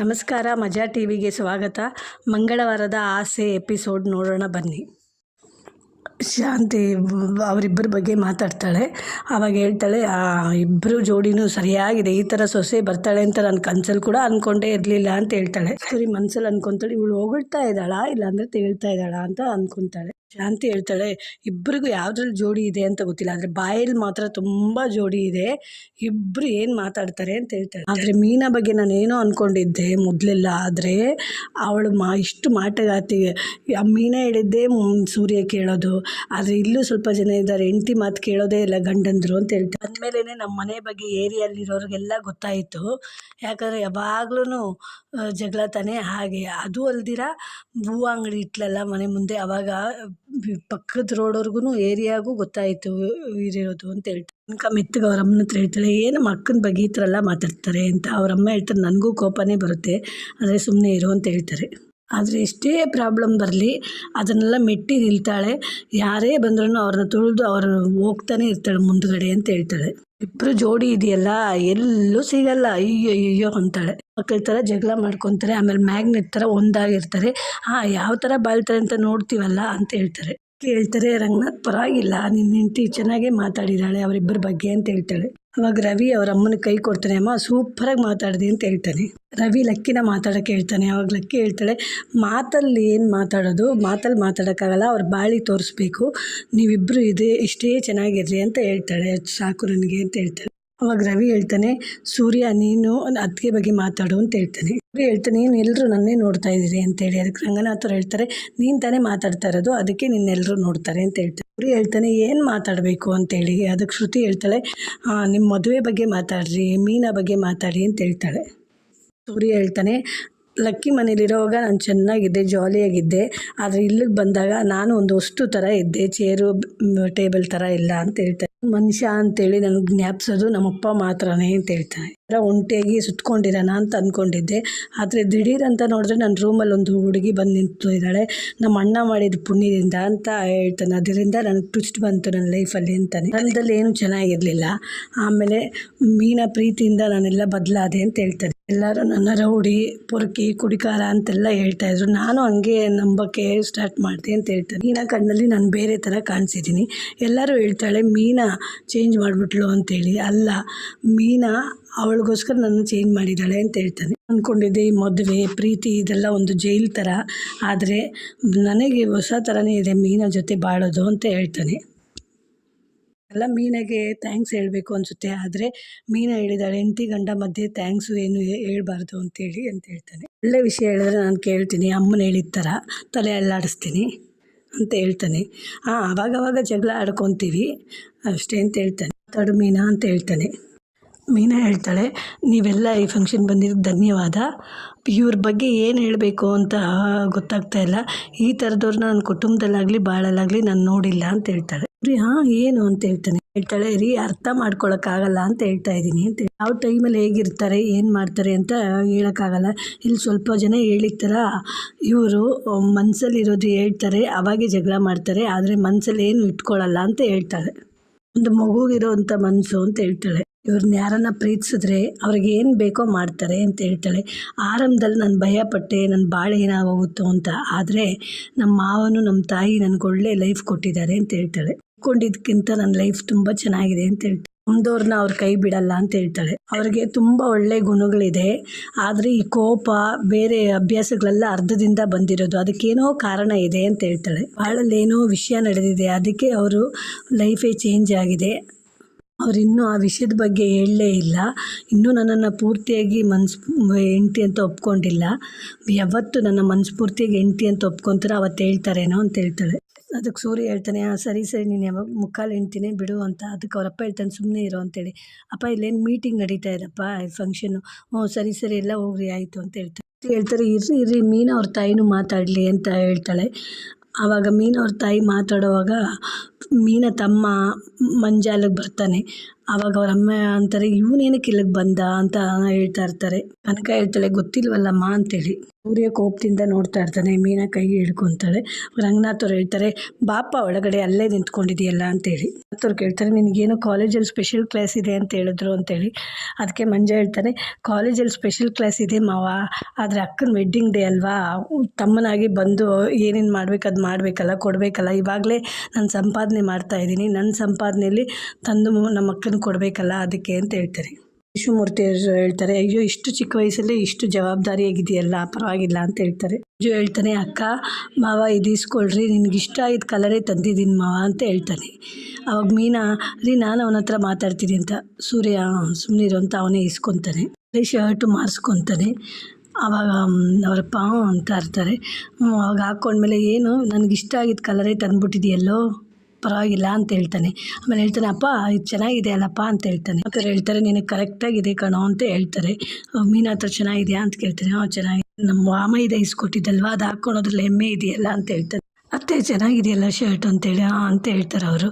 ನಮಸ್ಕಾರ, ಮಜಾ ಟಿವಿಗೆ ಸ್ವಾಗತ. ಮಂಗಳವಾರದ ಆಸೆ ಎಪಿಸೋಡ್ ನೋಡೋಣ ಬನ್ನಿ. ಶಾಂತಿ ಅವರಿಬ್ಬರ ಬಗ್ಗೆ ಮಾತಾಡ್ತಾಳೆ. ಆವಾಗ ಹೇಳ್ತಾಳೆ, ಇಬ್ಬರು ಜೋಡಿನೂ ಸರಿಯಾಗಿದೆ, ಈ ಥರ ಸೊಸೆ ಬರ್ತಾಳೆ ಅಂತ ನಾನು ಕನ್ಸಲ್ಲಿ ಕೂಡ ಅಂದ್ಕೊಂಡೇ ಇರಲಿಲ್ಲ ಅಂತ ಹೇಳ್ತಾಳೆ. ಸರಿ, ಮನಸ್ಸಲ್ಲಿ ಅಂದ್ಕೊತಾಳೆ, ಇವಳು ಹೊಗಳ್ತಾ ಇದ್ದಾಳಾ ಇಲ್ಲಾಂದರೆ ತೇಳ್ತಾ ಇದ್ದಾಳಾ ಅಂತ ಅಂದ್ಕೊತಾಳೆ. ಶಾಂತಿ ಹೇಳ್ತಾಳೆ, ಇಬ್ಬರಿಗೂ ಯಾವುದ್ರಲ್ಲಿ ಜೋಡಿ ಇದೆ ಅಂತ ಗೊತ್ತಿಲ್ಲ, ಆದರೆ ಬಾಯಲ್ಲಿ ಮಾತ್ರ ತುಂಬ ಜೋಡಿ ಇದೆ, ಇಬ್ಬರು ಏನು ಮಾತಾಡ್ತಾರೆ ಅಂತ ಹೇಳ್ತಾಳೆ. ಆದರೆ ಮೀನಾ ಬಗ್ಗೆ ನಾನು ಏನೋ ಅಂದ್ಕೊಂಡಿದ್ದೆ ಮೊದಲೆಲ್ಲ, ಆದರೆ ಅವಳು ಇಷ್ಟು ಮಾಟಗಾತಿ. ಮೀನಾ ಹೇಳಿದ್ದೇ ಸೂರ್ಯ ಕೇಳೋದು, ಆದರೆ ಇಲ್ಲೂ ಸ್ವಲ್ಪ ಜನ ಇದ್ದಾರೆ ಹೆಂಡತಿ ಮಾತು ಕೇಳೋದೇ ಇಲ್ಲ ಗಂಡಂದ್ರು ಅಂತ ಹೇಳ್ತಾರೆ. ಅಂದಮೇಲೆ ನಮ್ಮ ಮನೆ ಬಗ್ಗೆ ಏರಿಯಲ್ಲಿರೋರಿಗೆಲ್ಲ ಗೊತ್ತಾಯಿತು. ಯಾಕಂದರೆ ಯಾವಾಗ್ಲೂ ಜಗಳ ತಾನೇ. ಹಾಗೆ ಅದು ಅಲ್ದಿರ ಹೂವು ಅಂಗಡಿ ಇಟ್ಲಲ್ಲ ಮನೆ ಮುಂದೆ, ಆವಾಗ ಪಕ್ಕದ ರೋಡವ್ರಿಗೂ ಏರಿಯಾಗೂ ಗೊತ್ತಾಯಿತು ಇರೋದು ಅಂತ ಹೇಳ್ತಾರೆ. ಅನ್ಕ ಮೆತ್ತಗೆ ಅವರಮ್ಮನ ಹತ್ರ ಹೇಳ್ತಾಳೆ, ಏನು ಅಕ್ಕನ ಬಗ್ಗೆ ಈ ಥರ ಎಲ್ಲ ಮಾತಾಡ್ತಾರೆ ಅಂತ. ಅವರಮ್ಮ ಹೇಳ್ತಾರೆ, ನನಗೂ ಕೋಪನೇ ಬರುತ್ತೆ, ಆದರೆ ಸುಮ್ಮನೆ ಇರು ಅಂತ ಹೇಳ್ತಾರೆ. ಆದರೆ ಎಷ್ಟೇ ಪ್ರಾಬ್ಲಮ್ ಬರಲಿ ಅದನ್ನೆಲ್ಲ ಮೆಟ್ಟಿ ನಿಲ್ತಾಳೆ. ಯಾರೇ ಬಂದ್ರೂ ಅವ್ರನ್ನ ತುಳಿದು ಅವ್ರು ಹೋಗ್ತಾನೆ ಇರ್ತಾಳೆ ಮುಂದ್ಗಡೆ ಅಂತ ಹೇಳ್ತಾಳೆ. ಇಬ್ಬರು ಜೋಡಿ ಇದೆಯಲ್ಲ ಎಲ್ಲೂ ಸಿಗಲ್ಲ, ಅಯ್ಯೋ ಅಂತಾಳೆ. ಮಕ್ಕಳ ಥರ ಜಗಳ ಮಾಡ್ಕೊತಾರೆ, ಆಮೇಲೆ ಮ್ಯಾಗ್ನೆಟ್ ಥರ ಒಂದಾಗಿರ್ತಾರೆ. ಯಾವ ಥರ ಬಾಳ್ತಾರೆ ಅಂತ ನೋಡ್ತೀವಲ್ಲ ಅಂತ ಹೇಳ್ತಾರೆ. ಹೇಳ್ತಾರೆ, ರಂಗನಾಥ್ ಪರವಾಗಿಲ್ಲ, ನಿನ್ನ ಹೆಂಡತಿ ಚೆನ್ನಾಗೇ ಮಾತಾಡಿದ್ದಾಳೆ ಅವರಿಬ್ಬರ ಬಗ್ಗೆ ಅಂತ ಹೇಳ್ತಾಳೆ. ಅವಾಗ ರವಿ ಅವ್ರ ಅಮ್ಮನ ಕೈ ಕೊಡ್ತಾನೆ, ಅಮ್ಮ ಸೂಪರಾಗಿ ಮಾತಾಡಿದೆ ಅಂತ ಹೇಳ್ತಾನೆ. ರವಿ ಲಕ್ಕಿನ ಮಾತಾಡೋಕ್ಕೆ ಹೇಳ್ತಾನೆ. ಅವಾಗ ಲಕ್ಕಿ ಹೇಳ್ತಾಳೆ, ಮಾತಲ್ಲಿ ಏನು ಮಾತಾಡೋದು, ಮಾತಲ್ಲಿ ಮಾತಾಡೋಕ್ಕಾಗಲ್ಲ, ಅವ್ರ ಬಾಳಿ ತೋರಿಸ್ಬೇಕು, ನೀವಿಬ್ಬರು ಇಷ್ಟೇ ಚೆನ್ನಾಗಿರ್ರಿ ಅಂತ ಹೇಳ್ತಾಳೆ, ಸಾಕು ನನಗೆ ಅಂತ ಹೇಳ್ತಾಳೆ. ಅವಾಗ ರವಿ ಹೇಳ್ತಾನೆ, ಸೂರ್ಯ ನೀನು ಅತ್ತಿಗೆ ಬಗ್ಗೆ ಮಾತಾಡು ಅಂತ ಹೇಳ್ತಾನೆ. ಸೂರ್ಯ ಹೇಳ್ತಾನೆ, ನೀನು ಎಲ್ಲರೂ ನನ್ನೇ ನೋಡ್ತಾ ಇದ್ದೀರಿ ಅಂತೇಳಿ. ಅದಕ್ಕೆ ರಂಗನಾಥವ್ರು ಹೇಳ್ತಾರೆ, ನೀನು ತಾನೇ ಮಾತಾಡ್ತಾ ಇರೋದು, ಅದಕ್ಕೆ ನಿನ್ನೆಲ್ಲರೂ ನೋಡ್ತಾರೆ ಅಂತ ಹೇಳ್ತಾರೆ. ಸೂರ್ಯ ಹೇಳ್ತಾನೆ, ಏನು ಮಾತಾಡಬೇಕು ಅಂತೇಳಿ. ಅದಕ್ಕೆ ಶ್ರುತಿ ಹೇಳ್ತಾಳೆ, ನಿಮ್ಮ ಮದುವೆ ಬಗ್ಗೆ ಮಾತಾಡ್ರಿ, ಮೀನಾ ಬಗ್ಗೆ ಮಾತಾಡಿ ಅಂತ ಹೇಳ್ತಾಳೆ. ಸೂರ್ಯ ಹೇಳ್ತಾನೆ, ಲಕ್ಕಿ ಮನೇಲಿರೋವಾಗ ನಾನು ಚೆನ್ನಾಗಿದ್ದೆ, ಜಾಲಿಯಾಗಿದ್ದೆ, ಆದರೆ ಇಲ್ಲಿಗೆ ಬಂದಾಗ ನಾನು ಒಂದು ವಸ್ತು ಥರ ಇದ್ದೆ, ಚೇರು ಟೇಬಲ್ ಥರ ಇಲ್ಲ ಅಂತ ಹೇಳ್ತಾನೆ. ಮನುಷ್ಯ ಅಂತೇಳಿ ನನಗೆ ಜ್ಞಾಪಿಸೋದು ನಮ್ಮಪ್ಪ ಮಾತ್ರನೇ ಅಂತ ಹೇಳ್ತಾನೆ. ಒಂಟಿಯಾಗಿ ಸುತ್ಕೊಂಡಿರೋಣ ಅಂತ ಅಂದ್ಕೊಂಡಿದ್ದೆ, ಆದರೆ ದಿಢೀರ್ ಅಂತ ನೋಡಿದ್ರೆ ನನ್ನ ರೂಮಲ್ಲಿ ಒಂದು ಹುಡುಗಿ ಬಂದು ನಿಂತಿದ್ದಾಳೆ, ನಮ್ಮ ಅಣ್ಣ ಮಾಡಿದ ಪುಣ್ಯದಿಂದ ಅಂತ ಹೇಳ್ತಾನೆ. ಅದರಿಂದ ನನಗೆ ಟ್ವಿಸ್ಟ್ ಬಂತು ನನ್ನ ಲೈಫಲ್ಲಿ ಅಂತಾನೆ. ನನ್ನದಲ್ಲಿ ಏನೂ ಚೆನ್ನಾಗಿರಲಿಲ್ಲ, ಆಮೇಲೆ ಮೀನಾ ಪ್ರೀತಿಯಿಂದ ನಾನೆಲ್ಲ ಬದಲಾದೆ ಅಂತ ಹೇಳ್ತಾನೆ. ಎಲ್ಲರೂ ನನ್ನ ರೌಡಿ, ಪೊರ್ಕಿ, ಕುಡಿಕಾರ ಅಂತೆಲ್ಲ ಹೇಳ್ತಾಯಿದ್ರು, ನಾನು ಹಂಗೆ ನಂಬಕ್ಕೆ ಸ್ಟಾರ್ಟ್ ಮಾಡಿದೆ ಅಂತ ಹೇಳ್ತಾನೆ. ಮೀನಾ ಕಣ್ಣಲ್ಲಿ ನಾನು ಬೇರೆ ಥರ ಕಾಣಿಸಿದ್ದೀನಿ. ಎಲ್ಲರೂ ಹೇಳ್ತಾಳೆ ಮೀನಾ ಚೇಂಜ್ ಮಾಡಿಬಿಟ್ಲು ಅಂತೇಳಿ. ಅಲ್ಲ, ಮೀನಾ ಅವಳಿಗೋಸ್ಕರ ನನ್ನ ಚೇಂಜ್ ಮಾಡಿದ್ದಾಳೆ ಅಂತ ಹೇಳ್ತಾನೆ. ಅಂದ್ಕೊಂಡಿದ್ದೆ ಈ ಮದುವೆ ಪ್ರೀತಿ ಇದೆಲ್ಲ ಒಂದು ಜೈಲ್ ಥರ, ಆದರೆ ನನಗೆ ಹೊಸ ಥರನೇ ಇದೆ ಮೀನಾ ಜೊತೆ ಬಾಳೋದು ಅಂತ ಹೇಳ್ತಾನೆ. ಎಲ್ಲ ಮೀನಾಗೆ ಥ್ಯಾಂಕ್ಸ್ ಹೇಳಬೇಕು ಅನಿಸುತ್ತೆ, ಆದರೆ ಮೀನಾ ಹೇಳಿದಾಳೆ ಹೆಂಡತಿ ಗಂಡ ಮಧ್ಯೆ ಥ್ಯಾಂಕ್ಸು ಏನು ಹೇಳ್ಬಾರ್ದು ಅಂತೇಳಿ ಅಂತ ಹೇಳ್ತಾನೆ. ಒಳ್ಳೆ ವಿಷಯ ಹೇಳಿದ್ರೆ ನಾನು ಕೇಳ್ತೀನಿ, ಅಮ್ಮನ ಹೇಳಿದ ಥರ ತಲೆ ಅಲ್ಲಾಡಿಸ್ತೀನಿ ಅಂತ ಹೇಳ್ತಾನೆ. ಆವಾಗವಾಗ ಜಗಳ ಆಡ್ಕೊತೀವಿ ಅಷ್ಟೇ ಅಂತ ಹೇಳ್ತಾನೆ. ಮಾತಾಡು ಮೀನಾ ಅಂತ ಹೇಳ್ತಾನೆ. ಮೀನಾ ಹೇಳ್ತಾಳೆ, ನೀವೆಲ್ಲ ಈ ಫಂಕ್ಷನ್ ಬಂದಿದ್ದಕ್ಕೆ ಧನ್ಯವಾದ, ಇವ್ರ ಬಗ್ಗೆ ಏನು ಹೇಳಬೇಕು ಅಂತ ಗೊತ್ತಾಗ್ತಾ ಇಲ್ಲ, ಈ ಥರದವ್ರನ್ನ ನನ್ನ ಕುಟುಂಬದಲ್ಲಾಗಲಿ ಬಾಳಲ್ಲಾಗಲಿ ನಾನು ನೋಡಿಲ್ಲ ಅಂತ ಹೇಳ್ತಾಳೆ. ಏನು ಅಂತ ಹೇಳ್ತಾಳೆ, ಅರ್ಥ ಮಾಡ್ಕೊಳಕ್ಕಾಗಲ್ಲ ಅಂತ ಹೇಳ್ತಾ ಇದ್ದೀನಿ ಅಂತ. ಯಾವ ಟೈಮಲ್ಲಿ ಹೇಗಿರ್ತಾರೆ ಏನು ಮಾಡ್ತಾರೆ ಅಂತ ಹೇಳೋಕ್ಕಾಗಲ್ಲ. ಇಲ್ಲಿ ಸ್ವಲ್ಪ ಜನ ಹೇಳಿದ ಥರ ಇವರು ಮನಸ್ಸಲ್ಲಿರೋದು ಹೇಳ್ತಾರೆ, ಅವಾಗೆ ಜಗಳ ಮಾಡ್ತಾರೆ, ಆದರೆ ಮನಸ್ಸಲ್ಲಿ ಏನು ಇಟ್ಕೊಳ್ಳಲ್ಲ ಅಂತ ಹೇಳ್ತಾಳೆ. ಒಂದು ಮಗುಗಿರೋವಂಥ ಮನಸ್ಸು ಅಂತ ಹೇಳ್ತಾಳೆ. ಇವ್ರನ್ನ ಯಾರನ್ನ ಪ್ರೀತಿಸಿದ್ರೆ ಅವ್ರಿಗೆ ಏನು ಬೇಕೋ ಮಾಡ್ತಾರೆ ಅಂತ ಹೇಳ್ತಾಳೆ. ಆರಂಭದಲ್ಲಿ ನಾನು ಭಯಪಟ್ಟೆ, ನನ್ನ ಬಾಳೆ ಏನಾಗೋಗುತ್ತೋ ಅಂತ, ಆದರೆ ನಮ್ಮ ಮಾವನು ನಮ್ಮ ತಾಯಿ ನನಗೆ ಒಳ್ಳೆ ಲೈಫ್ ಕೊಟ್ಟಿದ್ದಾರೆ ಅಂತ ಹೇಳ್ತಾಳೆ. ಕೊಂಡಿದ್ದಕ್ಕಿಂತ ನನ್ನ ಲೈಫ್ ತುಂಬ ಚೆನ್ನಾಗಿದೆ ಅಂತ ಹೇಳ್ತಾಳೆ. ನಮ್ಮದವ್ರನ್ನ ಅವ್ರ ಕೈ ಬಿಡಲ್ಲ ಅಂತ ಹೇಳ್ತಾಳೆ. ಅವ್ರಿಗೆ ತುಂಬ ಒಳ್ಳೆ ಗುಣಗಳಿದೆ, ಆದರೆ ಈ ಕೋಪ ಬೇರೆ ಅಭ್ಯಾಸಗಳೆಲ್ಲ ಅರ್ಧದಿಂದ ಬಂದಿರೋದು, ಅದಕ್ಕೇನೋ ಕಾರಣ ಇದೆ ಅಂತ ಹೇಳ್ತಾಳೆ. ಭಾಳಲ್ಲೇನೋ ವಿಷಯ ನಡೆದಿದೆ, ಅದಕ್ಕೆ ಅವರು ಲೈಫೇ ಚೇಂಜ್ ಆಗಿದೆ. ಅವರಿನ್ನೂ ಆ ವಿಷಯದ ಬಗ್ಗೆ ಹೇಳಲೇ ಇಲ್ಲ, ಇನ್ನೂ ನನ್ನನ್ನು ಪೂರ್ತಿಯಾಗಿ ಹೆಂಡತಿ ಅಂತ ಒಪ್ಕೊಂಡಿಲ್ಲ. ಯಾವತ್ತು ನನ್ನ ಮನಸ್ಫೂರ್ತಿಯಾಗಿ ಹೆಂಡತಿ ಅಂತ ಒಪ್ಕೊತಾರೆ ಅವತ್ತು ಹೇಳ್ತಾರೇನೋ ಅಂತ ಹೇಳ್ತಾಳೆ. ಅದಕ್ಕೆ ಸೂರ್ಯ ಹೇಳ್ತಾನೆ, ಸರಿ ನೀನು ಯಾವಾಗ ಮುಕ್ಕಾಲು ಹೆಂಡ್ತಿನೇ ಬಿಡು ಅಂತ. ಅದಕ್ಕೆ ಅವರಪ್ಪ ಹೇಳ್ತಾನೆ, ಸುಮ್ಮನೆ ಇರೋ ಅಂತೇಳಿ. ಅಪ್ಪ ಇಲ್ಲೇನು ಮೀಟಿಂಗ್ ನಡೀತಾ ಇದೆಪ್ಪ, ಫಂಕ್ಷನ್ನು. ಸರಿ ಎಲ್ಲ ಹೋಗ್ರಿ ಆಯಿತು ಅಂತ ಹೇಳ್ತಾರೆ. ಇರ್ರಿ ಮೀನಾ ಅವ್ರ ತಾಯಿನೂ ಮಾತಾಡಲಿ ಅಂತ ಹೇಳ್ತಾಳೆ. ಆವಾಗ ಮೀನಾ ಅವ್ರ ತಾಯಿ ಮಾತಾಡೋವಾಗ ಮೀನಾ ತಮ್ಮ ಮಂಜಾಲಿಗೆ ಬರ್ತಾನೆ. ಆವಾಗ ಅವರಮ್ಮ ಅಂತಾರೆ, ಇವನೇನಕ್ಕೆ ಇಲ್ಲಿಗೆ ಬಂದ ಅಂತ ಹೇಳ್ತಾ ಇರ್ತಾರೆ. ಕನಕ ಹೇಳ್ತಾಳೆ, ಗೊತ್ತಿಲ್ವಲ್ಲಮ್ಮ ಅಂತೇಳಿ. ಸೂರ್ಯ ಕೋಪದಿಂದ ನೋಡ್ತಾ ಇರ್ತಾನೆ. ಮೀನಾ ಕೈಗೆ ಹಿಡ್ಕೊತಾಳೆ. ರಂಗನಾಥ್ ಅವ್ರು ಹೇಳ್ತಾರೆ, ಬಾಪ ಒಳಗಡೆ ಅಲ್ಲೇ ನಿಂತ್ಕೊಂಡಿದೆಯಲ್ಲ ಅಂತೇಳಿ. ಅವ್ರು ಕೇಳ್ತಾರೆ, ನಿನಗೇನೋ ಕಾಲೇಜಲ್ಲಿ ಸ್ಪೆಷಲ್ ಕ್ಲಾಸ್ ಇದೆ ಅಂತ ಹೇಳಿದ್ರು ಅಂತೇಳಿ. ಅದಕ್ಕೆ ಮಂಜ ಹೇಳ್ತಾನೆ, ಕಾಲೇಜಲ್ಲಿ ಸ್ಪೆಷಲ್ ಕ್ಲಾಸ್ ಇದೆ ಮಾವ, ಆದರೆ ಅಕ್ಕನ ವೆಡ್ಡಿಂಗ್ ಡೇ ಅಲ್ವಾ, ತಮ್ಮನಾಗಿ ಬಂದು ಏನೇನು ಮಾಡ್ಬೇಕು ಅದು ಮಾಡಬೇಕಲ್ಲ, ಕೊಡಬೇಕಲ್ಲ. ಇವಾಗಲೇ ನಾನು ಸಂಪಾದನೆ ಮಾಡ್ತಾಯಿದ್ದೀನಿ, ನನ್ನ ಸಂಪಾದನೆಯಲ್ಲಿ ತಂದು ನಮ್ಮ ಅಕ್ಕನ ಕೊಡಬೇಕಲ್ಲ, ಅದಕ್ಕೆ ಅಂತ ಹೇಳ್ತಾರೆ. ವಿಶ್ವಮೂರ್ತಿ ಹೇಳ್ತಾರೆ, ಅಯ್ಯೋ ಇಷ್ಟು ಚಿಕ್ಕ ವಯಸ್ಸಲ್ಲೇ ಇಷ್ಟು ಜವಾಬ್ದಾರಿಯಾಗಿದೆಯಲ್ಲ, ಪರವಾಗಿಲ್ಲ ಅಂತ ಹೇಳ್ತಾರೆ. ಹೇಳ್ತಾನೆ, ಅಕ್ಕ ಮಾವ ಇದೀಸ್ಕೊಳ್ರಿ, ನಿನ್ಗೆ ಇಷ್ಟ ಆಗಿದ್ದ ಕಲರೇ ತಂದಿದ್ದೀನಿ ಮಾವ ಅಂತ ಹೇಳ್ತಾನೆ. ಅವಾಗ ಮೀನಾ, ನಾನು ಅವನ ಹತ್ರ ಮಾತಾಡ್ತೀನಿ ಅಂತ. ಸೂರ್ಯ ಸುಮ್ಮನಿರು ಅಂತ ಅವನೇ ಇಸ್ಕೊತಾನೆ. ಶರ್ಟು ಮಾರಿಸ್ಕೊತಾನೆ. ಆವಾಗ ಅವರಪ್ಪ ಅಂತ ಇರ್ತಾರೆ. ಅವಾಗ ಹಾಕ್ಕೊಂಡ್ಮೇಲೆ, ಏನು ನನಗಿಷ್ಟ ಆಗಿದ್ದ ಕಲರೇ ತಂದುಬಿಟ್ಟಿದೆಯಲ್ಲೋ, ಪರವಾಗಿಲ್ಲ ಅಂತ ಹೇಳ್ತಾನೆ. ಆಮೇಲೆ ಹೇಳ್ತಾನೆ, ಅಪ್ಪ ಇದು ಚೆನ್ನಾಗಿದೆ ಅಲ್ಲಪ್ಪ ಅಂತ ಹೇಳ್ತಾನೆ. ಆ ಹೇಳ್ತಾರೆ, ನಿನಗೆ ಕರೆಕ್ಟಾಗಿದೆ ಕಣೋ ಅಂತ ಹೇಳ್ತಾರೆ. ಮೀನಾ ಹತ್ರ ಚೆನ್ನಾಗಿದೆಯಾ ಅಂತ ಕೇಳ್ತಾನೆ. ಚೆನ್ನಾಗಿದೆ, ನಮ್ಮ ಮಾಮ ಇದೆ ಇಸ್ಕೊಟ್ಟಿದ್ದಲ್ವ, ಅದು ಹಾಕ್ಕೊಳೋದ್ರಲ್ಲಿ ಹೆಮ್ಮೆ ಇದೆಯಲ್ಲ ಅಂತ ಹೇಳ್ತಾನೆ. ಅತ್ತೆ ಚೆನ್ನಾಗಿದೆಯಲ್ಲ ಶರ್ಟ್ ಅಂತೇಳಿ ಅಂತ ಹೇಳ್ತಾರೆ ಅವರು.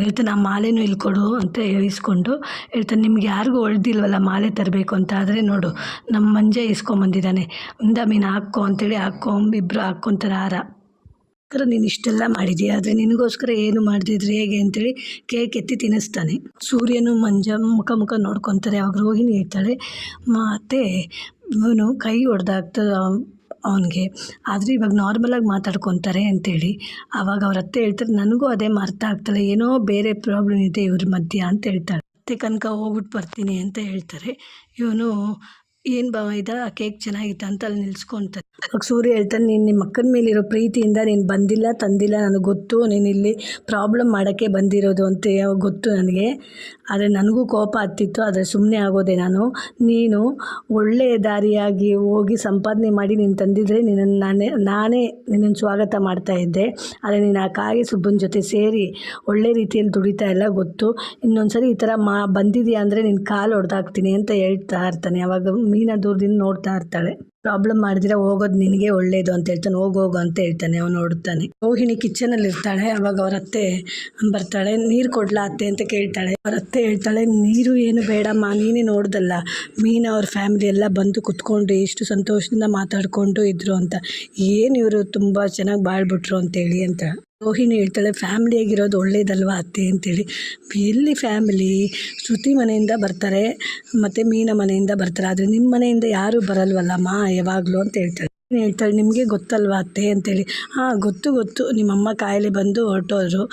ಹೇಳ್ತಾನೆ, ಆ ಮಾಲೆನೂ ಇಲ್ಲಿ ಕೊಡು ಅಂತ ಇಸ್ಕೊಂಡು ಹೇಳ್ತಾನೆ, ನಿಮ್ಗೆ ಯಾರಿಗೂ ಹೊಳ್ದಿಲ್ವಲ್ಲ ಮಾಲೆ ತರಬೇಕು ಅಂತ, ಆದರೆ ನೋಡು ನಮ್ಮ ಮಂಜ ಇಸ್ಕೊಂಬಂದಿದ್ದಾನೆ, ಮೀನು ಹಾಕ್ಕೋ ಅಂತೇಳಿ ಇಬ್ಬರು ಹಾಕ್ಕೊತಾರೆ ಹಾರ. ನೀನು ಇಷ್ಟೆಲ್ಲ ಮಾಡಿದೀಯ, ಆದರೆ ನಿನಗೋಸ್ಕರ ಏನು ಮಾಡ್ತಿದ್ರಿ ಹೇಗೆ ಅಂತೇಳಿ ಕೇಕ್ ಎತ್ತಿ ತಿನ್ನಿಸ್ತಾನೆ. ಸೂರ್ಯನು ಮಂಜ ಮುಖ ನೋಡ್ಕೊತಾರೆ. ಅವಾಗ ರೋಹಿಣಿ ಹೇಳ್ತಾಳೆ, ಮತ್ತು ಇವನು ಕೈ ಹೊಡೆದಾಗ್ತದೆ ಅವನಿಗೆ, ಆದರೆ ಇವಾಗ ನಾರ್ಮಲಾಗಿ ಮಾತಾಡ್ಕೊತಾರೆ ಅಂತೇಳಿ. ಆವಾಗ ಅವ್ರ ಅತ್ತೆ ಹೇಳ್ತಾರೆ, ನನಗೂ ಅದೇ ಅರ್ಥ ಆಗ್ತಾಳೆ, ಏನೋ ಬೇರೆ ಪ್ರಾಬ್ಲಮ್ ಇದೆ ಇವ್ರ ಮಧ್ಯ ಅಂತ ಹೇಳ್ತಾಳೆ. ಅತ್ತೆ ಕನಕ ಹೋಗ್ಬಿಟ್ಟು ಬರ್ತೀನಿ ಅಂತ ಹೇಳ್ತಾರೆ. ಇವನು ಏನು ಭಾವ ಇದ ಕೇಕ್ ಚೆನ್ನಾಗಿತ್ತು ಅಂತ ಅಲ್ಲಿ ನಿಲ್ಸ್ಕೊತಾರೆ. ಅವಾಗ ಸೂರ್ಯ ಹೇಳ್ತಾನೆ, ನೀನು ನಿಮ್ಮ ಅಕ್ಕನ ಮೇಲಿರೋ ಪ್ರೀತಿಯಿಂದ ನೀನು ಬಂದಿಲ್ಲ ತಂದಿಲ್ಲ ನನಗೆ ಗೊತ್ತು, ನೀನು ಇಲ್ಲಿ ಪ್ರಾಬ್ಲಮ್ ಮಾಡೋಕ್ಕೆ ಬಂದಿರೋದು ಅಂತ ಗೊತ್ತು ನನಗೆ, ಆದರೆ ನನಗೂ ಕೋಪ ಹತ್ತಿತ್ತು, ಆದರೆ ಸುಮ್ಮನೆ ಆಗೋದೆ ನಾನು. ನೀನು ಒಳ್ಳೆಯ ದಾರಿಯಾಗಿ ಹೋಗಿ ಸಂಪಾದನೆ ಮಾಡಿ ನೀನು ತಂದಿದ್ರೆ ನಾನೇ ನಿನ್ನನ್ನು ಸ್ವಾಗತ ಮಾಡ್ತಾಯಿದ್ದೆ, ಆದರೆ ನೀನು ಆ ಕಾಗೆ ಸುಬ್ಬನ ಜೊತೆ ಸೇರಿ ಒಳ್ಳೆ ರೀತಿಯಲ್ಲಿ ದುಡಿತಾ ಇಲ್ಲ ಗೊತ್ತು, ಇನ್ನೊಂದು ಸರಿ ಈ ಥರ ಬಂದಿದೆಯಾ ಅಂದರೆ ನಿನ್ನ ಕಾಲು ಹೊಡೆದಾಕ್ತೀನಿ ಅಂತ ಹೇಳ್ತಾ ಇರ್ತಾನೆ. ಅವಾಗ ಮೀನಾ ದೂರದಿಂದ ನೋಡ್ತಾ ಇರ್ತಾಳೆ. ಪ್ರಾಬ್ಲಮ್ ಮಾಡಿದ್ರೆ ಹೋಗೋದು ನಿನಗೆ ಒಳ್ಳೇದು ಅಂತ ಹೇಳ್ತಾನೆ. ಹೋಗು ಅಂತ ಹೇಳ್ತಾನೆ. ಅವನು ನೋಡ್ತಾನೆ. ರೋಹಿಣಿ ಕಿಚನಲ್ಲಿ ಇರ್ತಾಳೆ. ಅವಾಗ ಅವ್ರ ಅತ್ತೆ ಬರ್ತಾಳೆ. ನೀರು ಕೊಡ್ಲಾ ಅತ್ತೆ ಅಂತ ಕೇಳ್ತಾಳೆ. ಅವ್ರ ಅತ್ತೆ ಹೇಳ್ತಾಳೆ, ನೀರು ಏನು ಬೇಡಮ್ಮ, ನೀನೇ ನೋಡ್ದಲ್ಲ ಮೀನಾ ಅವ್ರ ಫ್ಯಾಮಿಲಿ ಎಲ್ಲ ಬಂದು ಕುತ್ಕೊಂಡು ಎಷ್ಟು ಸಂತೋಷದಿಂದ ಮಾತಾಡ್ಕೊಂಡು ಇದ್ರು ಅಂತ, ಏನು ಇವರು ತುಂಬ ಚೆನ್ನಾಗಿ ಬಾಳ್ಬಿಟ್ರು ಅಂತೇಳಿ ಅಂತ. ರೋಹಿಣಿ ಹೇಳ್ತಾಳೆ, ಫ್ಯಾಮ್ಲಿಯಾಗಿರೋದು ಒಳ್ಳೇದಲ್ವ ಅತ್ತೆ ಅಂತೇಳಿ. ಎಲ್ಲಿ ಫ್ಯಾಮಿಲಿ, ಶ್ರುತಿ ಮನೆಯಿಂದ ಬರ್ತಾರೆ ಮತ್ತು ಮೀನಾ ಮನೆಯಿಂದ ಬರ್ತಾರೆ, ಆದರೆ ನಿಮ್ಮ ಮನೆಯಿಂದ ಯಾರೂ ಬರಲ್ವಲ್ಲಮ್ಮ ಯಾವಾಗಲೂ ಅಂತ ಹೇಳ್ತಾಳೆ. ಹೇಳ್ತಾಳೆ, ನಿಮಗೆ ಗೊತ್ತಲ್ವ ಅತ್ತೆ ಅಂತೇಳಿ. ಗೊತ್ತು, ನಿಮ್ಮಮ್ಮ ಕಾಯಿಲೆ ಬಂದು ಹೊರಟೋದ್ರು,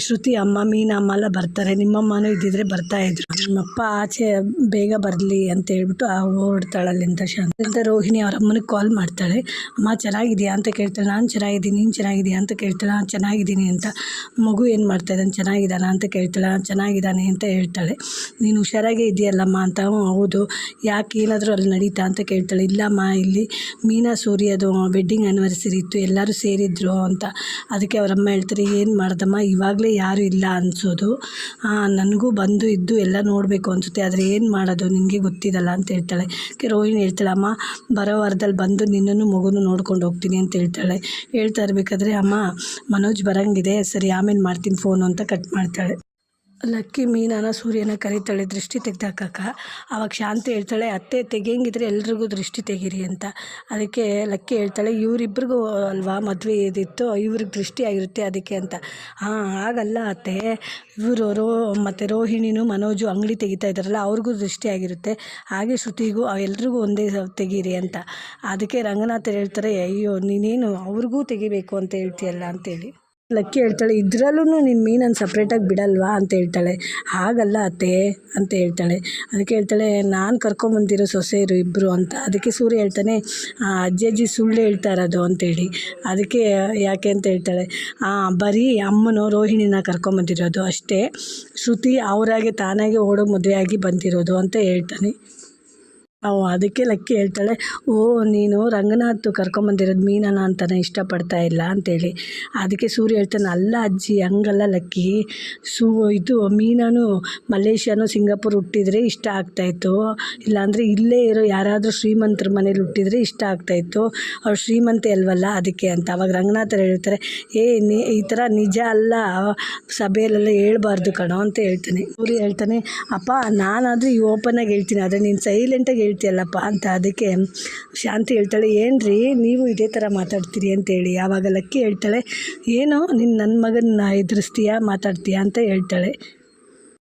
ಶ್ರುತಿ ಅಮ್ಮ ಮೀನಾ ಅಮ್ಮ ಎಲ್ಲ ಬರ್ತಾರೆ, ನಿಮ್ಮಮ್ಮನೂ ಇದ್ದಿದ್ರೆ ಬರ್ತಾಯಿದ್ರು, ನಿಮ್ಮಪ್ಪ ಆಚೆ ಬೇಗ ಬರಲಿ ಅಂತ ಹೇಳ್ಬಿಟ್ಟು ಹೊರಡ್ತಾಳೆ ಅಲ್ಲಿಂದ. ಶಾಂತ ರೋಹಿಣಿ ಅವ್ರ ಅಮ್ಮನಿಗೆ ಕಾಲ್ ಮಾಡ್ತಾಳೆ. ಅಮ್ಮ ಚೆನ್ನಾಗಿದೆಯಾ ಅಂತ ಕೇಳ್ತಾಳೆ. ನಾನು ಚೆನ್ನಾಗಿದ್ದೀನಿ, ನೀನು ಚೆನ್ನಾಗಿದೆಯಾ ಅಂತ ಕೇಳ್ತಾಳೆ. ನಾನು ಚೆನ್ನಾಗಿದ್ದೀನಿ ಅಂತ. ಮಗು ಏನು ಮಾಡ್ತಾಯಿದ್ದಾನೆ, ಚೆನ್ನಾಗಿದ್ದಾನ ಅಂತ ಕೇಳ್ತಾಳೆ. ಚೆನ್ನಾಗಿದ್ದಾನೆ ಅಂತ ಹೇಳ್ತಾಳೆ. ನೀನು ಹುಷಾರಾಗೇ ಇದೆಯಲ್ಲಮ್ಮ ಅಂತ. ಹೌದು, ಯಾಕೆ ಏನಾದರೂ ಅಲ್ಲಿ ನಡೀತಾ ಅಂತ ಕೇಳ್ತಾಳೆ. ಇಲ್ಲಮ್ಮ, ಇಲ್ಲಿ ಮೀನಾ ಸೂರ್ಯದು ವೆಡ್ಡಿಂಗ್ ಆ್ಯನಿವರ್ಸರಿ ಇತ್ತು, ಎಲ್ಲರೂ ಸೇರಿದ್ರು ಅಂತ. ಅದಕ್ಕೆ ಅವರಮ್ಮ ಹೇಳ್ತಾರೆ, ಏನು ಮಾಡ್ದಮ್ಮ ಇವಾಗಲೇ ಯಾರೂ ಇಲ್ಲ ಅನಿಸೋದು, ನನಗೂ ಬಂದು ಇದ್ದು ಎಲ್ಲ ನೋಡಬೇಕು ಅನಿಸುತ್ತೆ, ಆದರೆ ಏನು ಮಾಡೋದು ನಿನಗೆ ಗೊತ್ತಿದಲ್ಲ ಅಂತ ಹೇಳ್ತಾಳೆ. ರೋಹಿಣಿ ಹೇಳ್ತಾಳೆ, ಅಮ್ಮ ಬರೋ ವಾರದಲ್ಲಿ ಬಂದು ನಿನ್ನನ್ನು ಮಗುನು ನೋಡ್ಕೊಂಡು ಹೋಗ್ತೀನಿ ಅಂತ ಹೇಳ್ತಾಳೆ. ಹೇಳ್ತಾ ಇರಬೇಕಾದ್ರೆ, ಅಮ್ಮ ಮನೋಜ್ ಬರೋಂಗಿದೆ, ಸರಿ ಆಮೇಲೆ ಮಾಡ್ತೀನಿ ಫೋನು ಅಂತ ಕಟ್ ಮಾಡ್ತಾಳೆ. ಲಕ್ಕಿ ಮೀನಾನ ಸೂರ್ಯನ ಕರೀತಾಳೆ ದೃಷ್ಟಿ ತೆಗ್ದಾಕಕ್ಕ. ಆವಾಗ ಶಾಂತಿ ಹೇಳ್ತಾಳೆ, ಅತ್ತೆ ತೆಗಿಯಂಗಿದ್ರೆ ಎಲ್ರಿಗೂ ದೃಷ್ಟಿ ತೆಗೀರಿ ಅಂತ. ಅದಕ್ಕೆ ಲಕ್ಕಿ ಹೇಳ್ತಾಳೆ, ಇವರಿಬ್ರಿಗೂ ಅಲ್ವಾ ಮದುವೆ ಇದಿತ್ತು, ಇವ್ರಿಗೆ ದೃಷ್ಟಿ ಆಗಿರುತ್ತೆ ಅದಕ್ಕೆ ಅಂತ. ಹಾಗಲ್ಲ ಅತ್ತೆ, ಇವರು ಮತ್ತು ರೋಹಿಣಿನೂ ಮನೋಜು ಅಂಗಡಿ ತೆಗಿತಾ ಇದ್ದಾರಲ್ಲ, ಅವ್ರಿಗೂ ದೃಷ್ಟಿ ಆಗಿರುತ್ತೆ, ಹಾಗೆ ಶ್ರುತಿಗೂ ಎಲ್ರಿಗೂ ಒಂದೇ ತೆಗೀರಿ ಅಂತ. ಅದಕ್ಕೆ ರಂಗನಾಥ್ ಹೇಳ್ತಾರೆ, ಅಯ್ಯೋ ನೀನೇನು ಅವ್ರಿಗೂ ತೆಗಿಬೇಕು ಅಂತ ಹೇಳ್ತೀಯಲ್ಲ ಅಂತೇಳಿ. ಲಕ್ಕಿ ಹೇಳ್ತಾಳೆ, ಇದರಲ್ಲೂ ನೀನು ಮೀನನ್ನು ಸಪ್ರೇಟಾಗಿ ಬಿಡಲ್ವಾ ಅಂತ ಹೇಳ್ತಾಳೆ. ಹಾಗಲ್ಲ ಅತ್ತೆ ಅಂತ ಹೇಳ್ತಾಳೆ. ಅದಕ್ಕೆ ಹೇಳ್ತಾಳೆ, ನಾನು ಕರ್ಕೊಂಬಂದಿರೋ ಸೊಸೆಯರು ಇಬ್ಬರು ಅಂತ. ಅದಕ್ಕೆ ಸೂರ್ಯ ಹೇಳ್ತಾನೆ, ಅಜ್ಜಿ ಸುಳ್ಳು ಹೇಳ್ತಾ ಇರೋದು ಅಂತೇಳಿ. ಅದಕ್ಕೆ ಯಾಕೆ ಅಂತ ಹೇಳ್ತಾಳೆ, ಬರೀ ಅಮ್ಮನು ರೋಹಿಣಿನ ಕರ್ಕೊಂಬಂದಿರೋದು ಅಷ್ಟೇ, ಶ್ರುತಿ ಅವರಾಗೆ ತಾನಾಗೆ ಓಡೋ ಮದುವೆಯಾಗಿ ಬಂದಿರೋದು ಅಂತ ಹೇಳ್ತಾನೆ. ಅದಕ್ಕೆ ಲಕ್ಕಿ ಹೇಳ್ತಾಳೆ, ನೀನು ರಂಗನಾಥ್ ಕರ್ಕೊಂಬಂದಿರೋದು ಮೀನನ ಅಂತಾನೆ ಇಷ್ಟಪಡ್ತಾ ಇಲ್ಲ ಅಂತೇಳಿ. ಅದಕ್ಕೆ ಸೂರ್ಯ ಹೇಳ್ತಾನೆ, ಅಲ್ಲ ಅಜ್ಜಿ ಹಂಗಲ್ಲ ಲಕ್ಕಿ, ಇದು ಮೀನನು ಮಲೇಷ್ಯಾನು ಸಿಂಗಾಪುರ್ ಹುಟ್ಟಿದರೆ ಇಷ್ಟ ಆಗ್ತಾಯಿತ್ತು, ಇಲ್ಲಾಂದರೆ ಇಲ್ಲೇ ಇರೋ ಯಾರಾದರೂ ಶ್ರೀಮಂತರ ಮನೇಲಿ ಹುಟ್ಟಿದರೆ ಇಷ್ಟ ಆಗ್ತಾಯಿತ್ತು, ಅವ್ರು ಶ್ರೀಮಂತೆ ಅಲ್ವಲ್ಲ ಅದಕ್ಕೆ ಅಂತ. ಅವಾಗ ರಂಗನಾಥರು ಹೇಳ್ತಾರೆ, ಈ ಥರ ನಿಜ ಅಲ್ಲ, ಸಭೆಯಲ್ಲೆಲ್ಲ ಹೇಳ್ಬಾರ್ದು ಕಣೋ ಅಂತ ಹೇಳ್ತಾನೆ. ಸೂರ್ಯ ಹೇಳ್ತಾನೆ, ಅಪ್ಪ ನಾನಾದರೂ ಈ ಓಪನ್ನಾಗಿ ಹೇಳ್ತೀನಿ, ಆದರೆ ನೀನು ಸೈಲೆಂಟಾಗಿ ಹೇಳ್ತೀಯಲ್ಲಪ್ಪ ಅಂತ. ಅದಕ್ಕೆ ಶಾಂತಿ ಹೇಳ್ತಾಳೆ, ಏನ್ರಿ ನೀವು ಇದೇ ಥರ ಮಾತಾಡ್ತೀರಿ ಅಂತೇಳಿ. ಆವಾಗ ಲಕ್ಕಿ ಹೇಳ್ತಾಳೆ, ಏನೋ ನೀನು ನನ್ನ ಮಗನ ಎದುರಿಸ್ತೀಯಾ ಮಾತಾಡ್ತೀಯಾ ಅಂತ ಹೇಳ್ತಾಳೆ.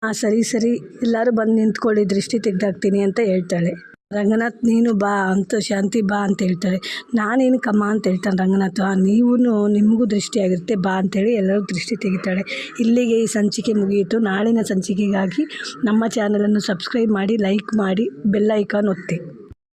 ಹಾಂ ಸರಿ ಎಲ್ಲರೂ ಬಂದು ನಿಂತ್ಕೊಳ್ಳಿ, ದೃಷ್ಟಿ ತೆಗ್ದಾಕ್ತೀನಿ ಅಂತ ಹೇಳ್ತಾಳೆ. ರಂಗನಾಥ್ ನೀನು ಬಾ ಅಂತ ಶಾಂತಿ ಬಾ ಅಂತ ಹೇಳ್ತಾಳೆ. ನಾನೇನು ಕಮ್ಮ ಅಂತ ಹೇಳ್ತಾನೆ ರಂಗನಾಥ್. ನೀವು ನಿಮಗೂ ದೃಷ್ಟಿ ಆಗಿರುತ್ತೆ ಬಾ ಅಂತೇಳಿ ಎಲ್ಲರೂ ದೃಷ್ಟಿ ತೆಗಿತಾಳೆ. ಇಲ್ಲಿಗೆ ಈ ಸಂಚಿಕೆ ಮುಗಿಯಿತು. ನಾಳಿನ ಸಂಚಿಕೆಗಾಗಿ ನಮ್ಮ ಚಾನಲನ್ನು ಸಬ್ಸ್ಕ್ರೈಬ್ ಮಾಡಿ, ಲೈಕ್ ಮಾಡಿ, ಬೆಲ್ ಐಕಾನ್ ಒತ್ತಿ.